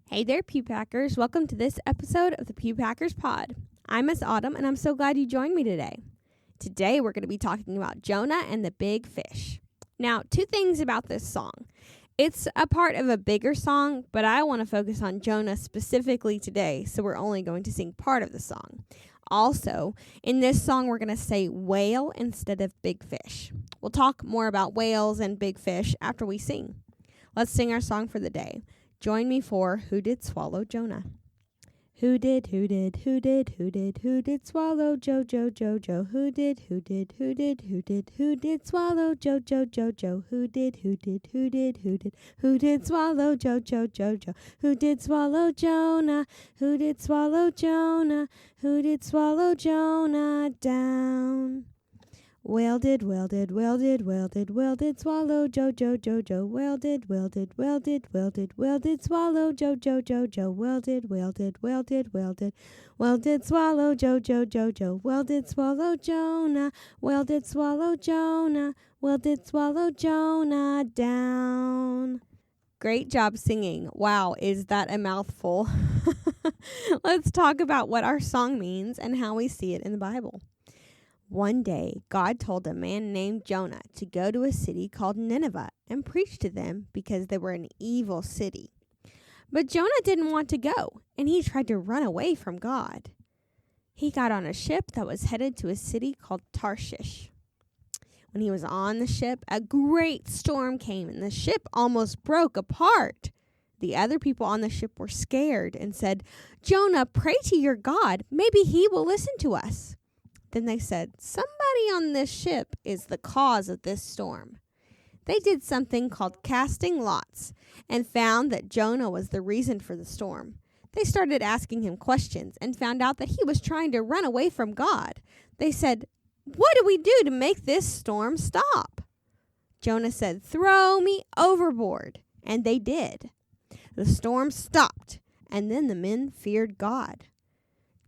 Hey there, Pew Packers. Welcome to this episode of the Pew Packers Pod. I'm Miss Autumn, and I'm so glad you joined me today. Today, we're going to be talking about Jonah and the big fish. Now, two things about this song. It's a part of a bigger song, but I want to focus on Jonah specifically today, so we're only going to sing part of the song. Also, in this song, we're going to say whale instead of big fish. We'll talk more about whales and big fish after we sing. Let's sing our song for the day. Join me for Who Did Swallow Jonah? Who did swallow Joe? Who did swallow Joe? Who did swallow Joe? Who did swallow Jonah? Who did swallow Jonah? Who did swallow Jonah down? Whale did swallow Joe. Whale did swallow Joe. Whale did swallow Joe. Whale did swallow Joe. Whale did swallow Joe. Whale did swallow Jonah. Whale did swallow Jonah. Whale did swallow Jonah down. Great job singing. Wow, is that a mouthful? Let's talk about what our song means and how we see it in the Bible. One day, God told a man named Jonah to go to a city called Nineveh and preach to them because they were an evil city. But Jonah didn't want to go, and he tried to run away from God. He got on a ship that was headed to a city called Tarshish. When he was on the ship, a great storm came, and the ship almost broke apart. The other people on the ship were scared and said, "Jonah, pray to your God. Maybe he will listen to us." Then they said, "Somebody on this ship is the cause of this storm." They did something called casting lots and found that Jonah was the reason for the storm. They started asking him questions and found out that he was trying to run away from God. They said, "What do we do to make this storm stop?" Jonah said, "Throw me overboard." And they did. The storm stopped, and then the men feared God.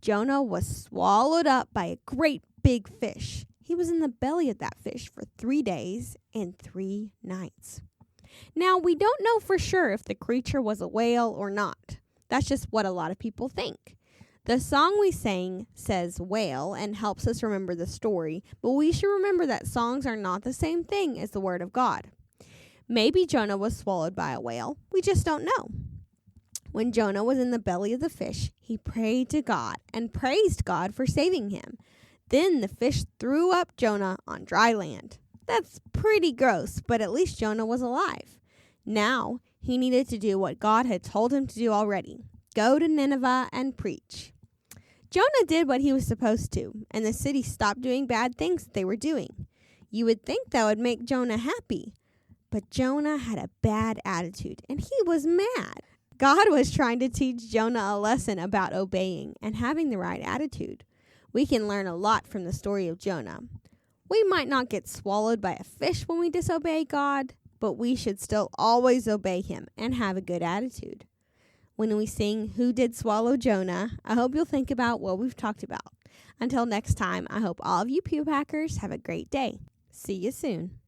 Jonah was swallowed up by a great big fish. He was in the belly of that fish for 3 days and 3 nights. Now, we don't know for sure if the creature was a whale or not. That's just what a lot of people think. The song we sang says whale and helps us remember the story, but we should remember that songs are not the same thing as the Word of God. Maybe Jonah was swallowed by a whale. We just don't know. When Jonah was in the belly of the fish, he prayed to God and praised God for saving him. Then the fish threw up Jonah on dry land. That's pretty gross, but at least Jonah was alive. Now he needed to do what God had told him to do already. Go to Nineveh and preach. Jonah did what he was supposed to, and the city stopped doing bad things that they were doing. You would think that would make Jonah happy, but Jonah had a bad attitude, and he was mad. God was trying to teach Jonah a lesson about obeying and having the right attitude. We can learn a lot from the story of Jonah. We might not get swallowed by a fish when we disobey God, but we should still always obey him and have a good attitude. When we sing Who Did Swallow Jonah, I hope you'll think about what we've talked about. Until next time, I hope all of you Pew Packers have a great day. See you soon.